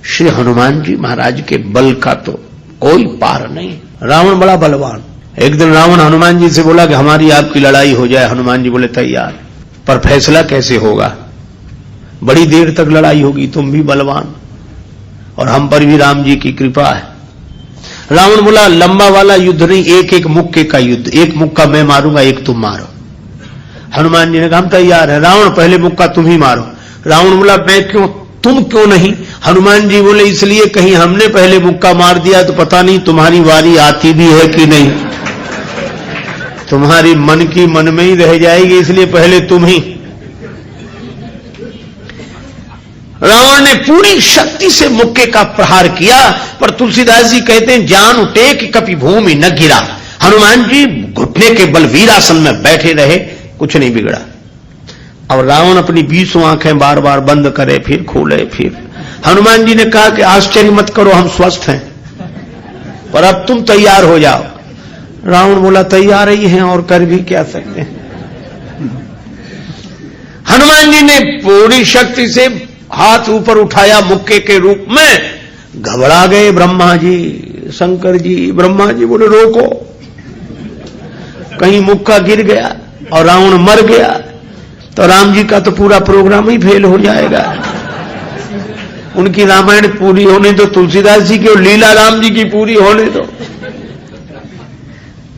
श्री हनुमान जी महाराज के बल का तो कोई पार नहीं। रावण बड़ा बलवान। एक दिन रावण हनुमान जी से बोला कि हमारी आपकी लड़ाई हो जाए। हनुमान जी बोले तैयार, पर फैसला कैसे होगा? बड़ी देर तक लड़ाई होगी, तुम भी बलवान और हम पर भी राम जी की कृपा है। रावण बोला लंबा वाला युद्ध नहीं, एक एक मुक्के का युद्ध, एक मुक्का मैं मारूंगा, एक तुम मारो। हनुमान जी ने कहा हम तैयार है। रावण पहले मुक्का तुम ही मारो। रावण बोला मैं क्यों, तुम क्यों नहीं? हनुमान जी बोले इसलिए कहीं हमने पहले मुक्का मार दिया तो पता नहीं तुम्हारी वारी आती भी है कि नहीं, तुम्हारी मन की मन में ही रह जाएगी, इसलिए पहले तुम ही। रावण ने पूरी शक्ति से मुक्के का प्रहार किया, पर तुलसीदास जी कहते हैं जान उठे कि कभी भूमि न गिरा। हनुमान जी घुटने के बल वीरासन में बैठे रहे, कुछ नहीं बिगड़ा। और रावण अपनी 20 आंखें बार बार बंद करे, फिर खोले, फिर हनुमान जी ने कहा कि आश्चर्य मत करो, हम स्वस्थ हैं, पर अब तुम तैयार हो जाओ। रावण बोला तैयार ही हैं और कर भी क्या सकते हैं। हनुमान जी ने पूरी शक्ति से हाथ ऊपर उठाया मुक्के के रूप में। घबरा गए ब्रह्मा जी, शंकर जी। ब्रह्मा जी बोले रोको, कहीं मुक्का गिर गया और रावण मर गया तो राम जी का तो पूरा प्रोग्राम ही फेल हो जाएगा। उनकी रामायण पूरी होने दो, तुलसीदास जी की और लीला राम जी की पूरी होने दो।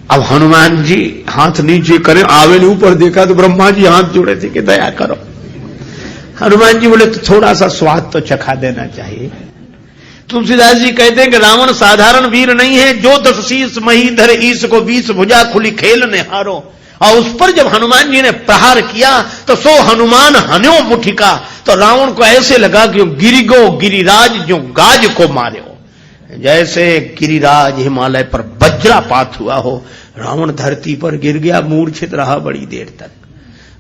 अब हनुमान जी हाथ नीचे करें, आवे ने ऊपर देखा तो ब्रह्मा जी हाथ जोड़े थे कि दया करो। हनुमान जी बोले तो थोड़ा सा स्वाद तो चखा देना चाहिए। तुलसीदास जी कहते हैं कि रावण साधारण वीर नहीं है, जो 10 शीश महीधर ईश को 20 भुजा खुली खेल ने हारो। और उस पर जब हनुमान जी ने प्रहार किया तो सो हनुमान हन्यो मुठिका, तो रावण को ऐसे लगा कि गिरिगो गिरिराज जो गाज को मारे हो, जैसे गिरिराज हिमालय पर वज्रापात हुआ हो। रावण धरती पर गिर गया, मूर्छित रहा बड़ी देर तक।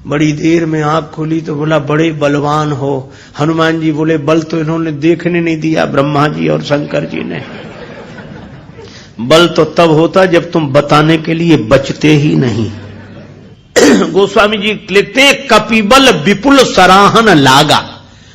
बड़ी देर में आंख खोली तो बोला बड़े बलवान हो। हनुमान जी बोले बल तो इन्होंने देखने नहीं दिया, ब्रह्मा जी और शंकर जी ने। बल तो तब होता जब तुम बताने के लिए बचते ही नहीं। गोस्वामी जी लिखते हैं कपिबल विपुल सराहन लागा।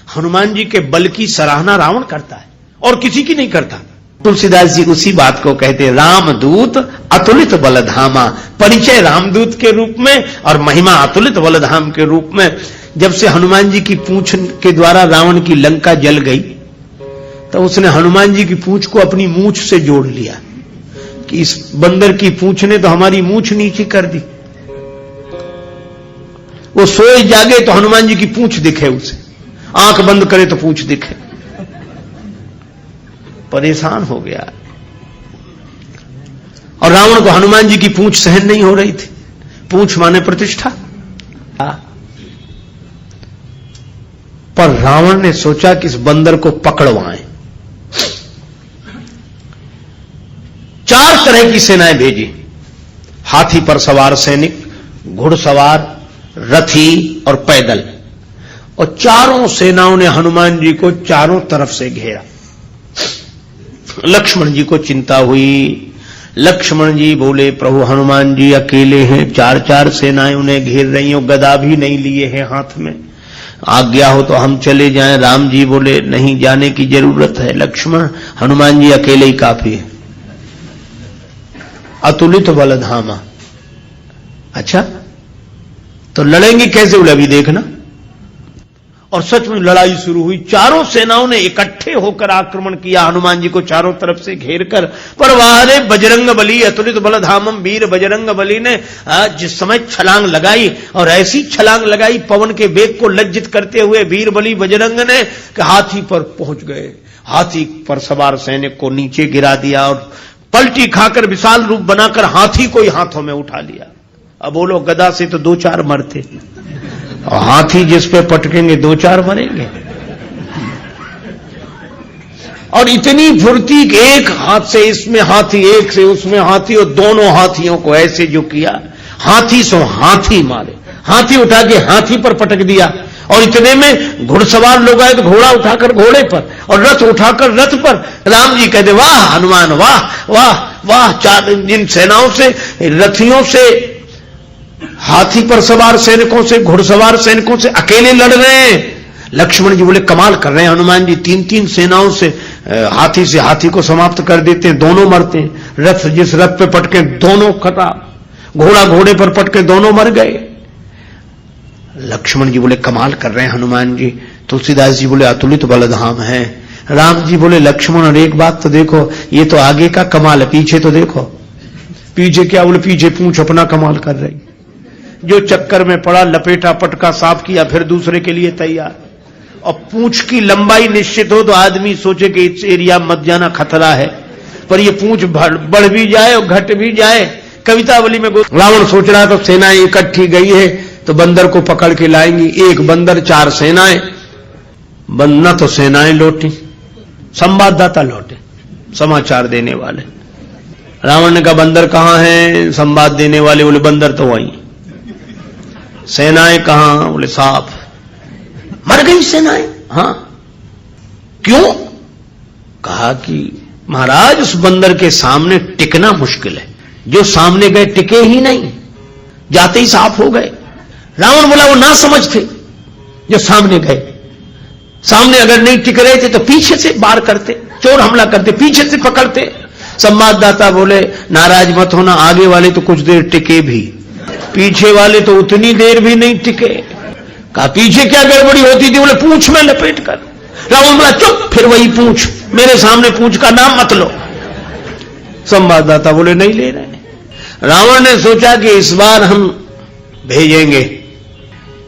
हनुमान जी के बल की सराहना रावण करता है और किसी की नहीं करता। तुलसीदास जी उसी बात को कहते हैं रामदूत अतुलित बलधामा। परिचय रामदूत के रूप में और महिमा अतुलित बलधाम के रूप में। जब से हनुमान जी की पूंछ के द्वारा रावण की लंका जल गई तो उसने हनुमान जी की पूंछ को अपनी मूंछ से जोड़ लिया कि इस बंदर की पूंछ ने तो हमारी मूंछ नीची कर दी। वो सोए जागे तो हनुमान जी की पूंछ दिखे उसे, आंख बंद करे तो पूंछ दिखे। परेशान हो गया। और रावण को हनुमान जी की पूंछ सहन नहीं हो रही थी। पूंछ माने प्रतिष्ठा। पर रावण ने सोचा कि इस बंदर को पकड़वाएं। 4 तरह की सेनाएं भेजी। हाथी पर सवार सैनिक, घुड़सवार, रथी और पैदल। और चारों सेनाओं ने हनुमान जी को चारों तरफ से घेरा। लक्ष्मण जी को चिंता हुई। लक्ष्मण जी बोले प्रभु हनुमान जी अकेले हैं, 4 सेनाएं उन्हें घेर रही हो, गदा भी नहीं लिए हैं हाथ में, आज्ञा हो तो हम चले जाएं। राम जी बोले नहीं, जाने की जरूरत है लक्ष्मण, हनुमान जी अकेले ही काफी है। अतुलित बलधामा। अच्छा तो लड़ेंगे कैसे? बोले अभी देखना। और सच में लड़ाई शुरू हुई। चारों सेनाओं ने इकट्ठे होकर आक्रमण किया हनुमान जी को चारों तरफ से घेरकर। पर वारे बजरंग बली अतुलित बलधामम, वीर बजरंग बली ने जिस समय छलांग लगाई और ऐसी छलांग लगाई पवन के वेग को लज्जित करते हुए वीर बली बजरंग ने कि हाथी पर पहुंच गए। हाथी पर सवार सैनिक को नीचे गिरा दिया और पलटी खाकर विशाल रूप बनाकर हाथी को ही हाथों में उठा लिया। अब बोलो गदा से तो 2-4 मरते और हाथी जिस पे पटकेंगे 2-4 मरेंगे। और इतनी फुर्ती कि एक हाथ से इसमें हाथी, एक से उसमें हाथी, और दोनों हाथियों को ऐसे जो किया, हाथी सो हाथी मारे। हाथी उठा के हाथी पर पटक दिया। और इतने में घुड़सवार लोग आए तो घोड़ा उठाकर घोड़े पर और रथ उठाकर रथ पर। राम जी कहते वाह हनुमान वाह वाह वाह। 4 इन सेनाओं से, रथियों से, हाथी पर सवार सैनिकों से, घुड़सवार सैनिकों से अकेले लड़ रहे हैं। लक्ष्मण जी बोले कमाल कर रहे हैं हनुमान जी, 3-3 सेनाओं से हाथी को समाप्त कर देते हैं, दोनों मरते हैं। रथ जिस रथ पे पटके दोनों खराब, घोड़ा घोड़े पर पटके दोनों मर गए। लक्ष्मण जी बोले कमाल कर रहे हैं हनुमान जी। तुलसीदास जी बोले अतुलित बलधाम है। राम जी बोले लक्ष्मण और एक बात तो देखो, ये तो आगे का कमाल है, पीछे तो देखो। पीछे क्या? बोले पीछे पूंछ अपना कमाल कर रही। जो चक्कर में पड़ा, लपेटा पटका साफ किया, फिर दूसरे के लिए तैयार। और पूंछ की लंबाई निश्चित हो तो आदमी सोचे कि इस एरिया मत जाना, खतरा है, पर ये पूंछ बढ़ भी जाए और घट भी जाए। कवितावली में रावण सोच रहा तो सेनाएं इकट्ठी गई है तो बंदर को पकड़ के लाएंगी। एक बंदर 4 सेनाएं, न तो सेनाएं लौटी, संवाददाता लौटे, समाचार देने वाले। रावण ने कहा बंदर कहां है? संवाद देने वाले बोले बंदर तो वहीं। सेनाएं कहां? बोले साफ मर गई सेनाएं। हां, क्यों? कहा कि महाराज उस बंदर के सामने टिकना मुश्किल है, जो सामने गए टिके ही नहीं, जाते ही साफ हो गए। रावण बोला वो ना समझ थे जो सामने गए, सामने अगर नहीं टिक रहे थे तो पीछे से वार करते, चोर हमला करते, पीछे से पकड़ते। संवाददाता बोले नाराज मत होना, आगे वाले तो कुछ देर टिके भी, पीछे वाले तो उतनी देर भी नहीं टिके। कहा पीछे क्या गड़बड़ी होती थी? बोले पूंछ में लपेट कर। रावण बोला चुप, फिर वही पूंछ, मेरे सामने पूंछ का नाम मत लो। संवाददाता बोले नहीं ले रहे। रावण ने सोचा कि इस बार हम भेजेंगे,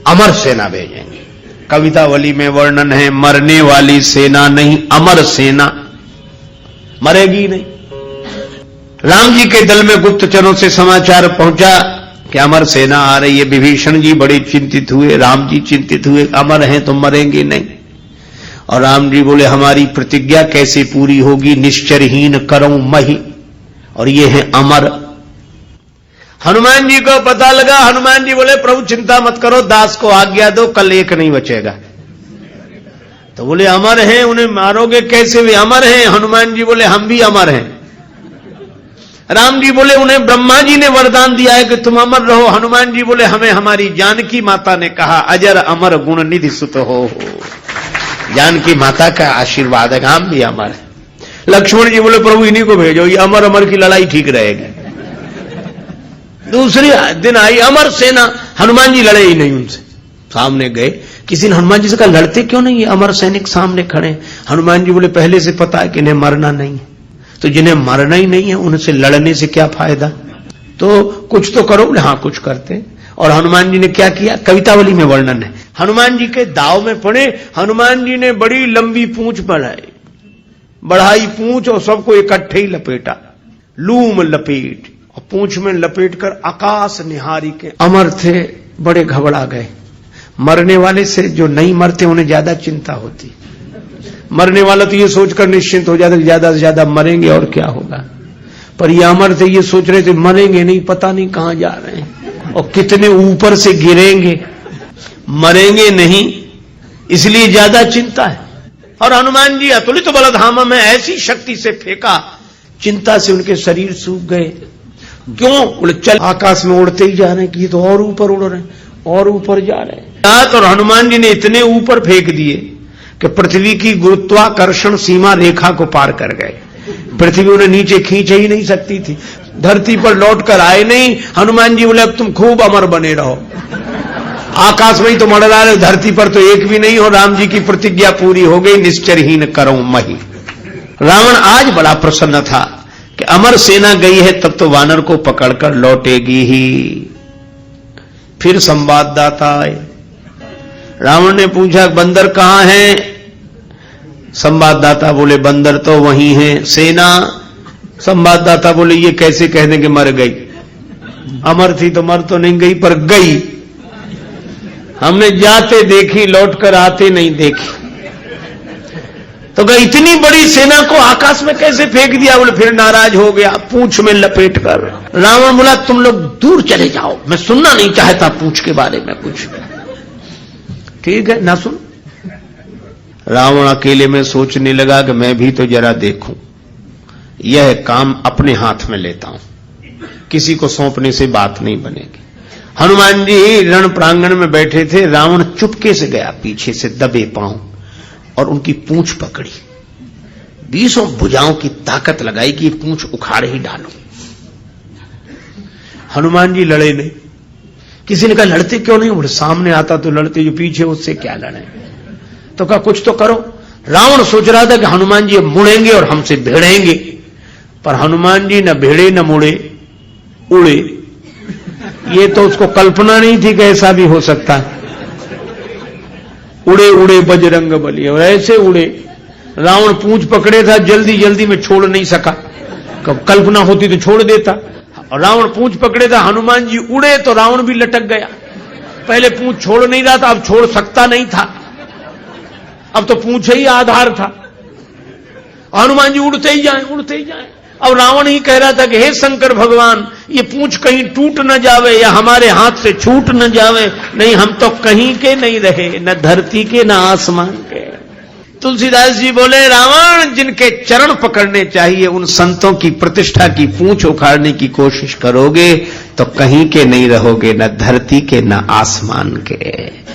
अमर सेना भेजेंगे। कवितावली में वर्णन है मरने वाली सेना नहीं, अमर सेना, मरेगी नहीं। राम जी के दल में गुप्तचरों से समाचार पहुंचा कि अमर सेना आ रही है। विभीषण जी बड़े चिंतित हुए, राम जी चिंतित हुए, अमर हैं तो मरेंगे नहीं। और राम जी बोले हमारी प्रतिज्ञा कैसे पूरी होगी? निश्चरहीन करऊं मही, और ये है अमर। हनुमान जी को पता लगा। हनुमान जी बोले प्रभु चिंता मत करो, दास को आज्ञा दो, कल एक नहीं बचेगा। तो बोले अमर हैं, उन्हें मारोगे कैसे? वे अमर हैं। हनुमान जी बोले हम भी अमर हैं। राम जी बोले उन्हें ब्रह्मा जी ने वरदान दिया है कि तुम अमर रहो। हनुमान जी बोले हमें हमारी जानकी माता ने कहा अजर अमर गुण निधि सुत हो। जानकी माता का आशीर्वाद है, हम भी अमर है। लक्ष्मण जी बोले प्रभु इन्हीं को भेजो, ये अमर अमर की लड़ाई ठीक रहेगी। दूसरी दिन आई अमर सेना, हनुमान जी लड़े ही नहीं उनसे। सामने गए, किसी ने हनुमान जी से कहा लड़ते क्यों नहीं, ये अमर सैनिक सामने खड़े। हनुमान जी बोले पहले से पता है कि इन्हें मरना नहीं है, तो जिन्हें मरना ही नहीं है उनसे लड़ने से क्या फायदा, तो कुछ तो करो। हाँ कुछ करते। और हनुमान जी ने क्या किया? कवितावली में वर्णन है। हनुमान जी के दाव में पड़े, हनुमान जी ने बड़ी लंबी पूंछ बढ़ाई पूंछ और सबको इकट्ठे ही लपेटा, लूम लपेट, और पूंछ में लपेट कर आकाश निहारी के अमर थे, बड़े घबरा गए। मरने वाले से जो नहीं मरते उन्हें ज्यादा चिंता होती, मरने वाला तो ये सोचकर निश्चिंत हो जाता कि ज्यादा से ज्यादा मरेंगे और क्या होगा, पर ये अमर थे, ये सोच रहे थे मरेंगे नहीं, पता नहीं कहां जा रहे हैं और कितने ऊपर से गिरेंगे, मरेंगे नहीं, इसलिए ज्यादा चिंता है। और हनुमान जी अतुलित बलधाम में ऐसी शक्ति से फेंका, चिंता से उनके शरीर सूख गए। क्यों? बोले चल आकाश में उड़ते ही जा रहे हैं कि ये तो और ऊपर उड़ रहे हैं और ऊपर जा रहे हैं। और हनुमान जी ने इतने ऊपर फेंक दिए कि पृथ्वी की गुरुत्वाकर्षण सीमा रेखा को पार कर गए। पृथ्वी उन्हें नीचे खींच ही नहीं सकती थी, धरती पर लौट कर आए नहीं। हनुमान जी बोले अब तुम खूब अमर बने रहो, आकाश में ही तो मंडरा रहे, धरती पर तो एक भी नहीं हो। राम जी की प्रतिज्ञा पूरी हो गई, निश्चरहीन करऊं मही। रावण आज बड़ा प्रसन्न था कि अमर सेना गई है, तब तो वानर को पकड़कर लौटेगी ही। फिर संवाददाता आए, रावण ने पूछा बंदर कहां है? संवाददाता बोले बंदर तो वहीं है। सेना? संवाददाता बोले ये कैसे कह दें कि मर गई, अमर थी तो मर तो नहीं गई पर गई, हमने जाते देखी लौटकर आते नहीं देखी। तो कहा इतनी बड़ी सेना को आकाश में कैसे फेंक दिया? बोले फिर नाराज हो गया, पूंछ में लपेट कर। रावण बोला तुम लोग दूर चले जाओ, मैं सुनना नहीं चाहता पूंछ के बारे में कुछ। ठीक है ना सुन। रावण अकेले में सोचने लगा कि मैं भी तो जरा देखूं, यह काम अपने हाथ में लेता हूं, किसी को सौंपने से बात नहीं बनेगी। हनुमान जी रण प्रांगण में बैठे थे, रावण चुपके से गया पीछे से दबे पांव और उनकी पूंछ पकड़ी, 20 भुजाओं की ताकत लगाई कि पूंछ उखाड़ ही डालो। हनुमान जी लड़े नहीं। किसी ने कहा लड़ते क्यों नहीं? बोले सामने आता तो लड़ते, जो पीछे उससे क्या लड़े। तो कहा कुछ तो करो। रावण सोच रहा था कि हनुमान जी मुड़ेंगे और हमसे भिड़ेंगे, पर हनुमान जी न भिड़े न मुड़े, उड़े। ये तो उसको कल्पना नहीं थी कि ऐसा भी हो सकता। उड़े उड़े बजरंग बली, और ऐसे उड़े। रावण पूंछ पकड़े था, जल्दी जल्दी में छोड़ नहीं सका। कल्पना होती तो छोड़ देता। और रावण पूंछ पकड़े था, हनुमान जी उड़े तो रावण भी लटक गया। पहले पूंछ छोड़ नहीं रहा था, अब छोड़ सकता नहीं था, अब तो पूंछ ही आधार था। हनुमान जी उड़ते ही जाए, उड़ते ही जाए। अब रावण ही कह रहा था कि हे शंकर भगवान, ये पूंछ कहीं टूट न जावे या हमारे हाथ से छूट न जावे। नहीं, हम तो कहीं के नहीं रहे, न धरती के न आसमान के। तुलसीदास जी बोले, रावण जिनके चरण पकड़ने चाहिए उन संतों की प्रतिष्ठा की पूंछ उखाड़ने की कोशिश करोगे तो कहीं के नहीं रहोगे, न धरती के न आसमान के।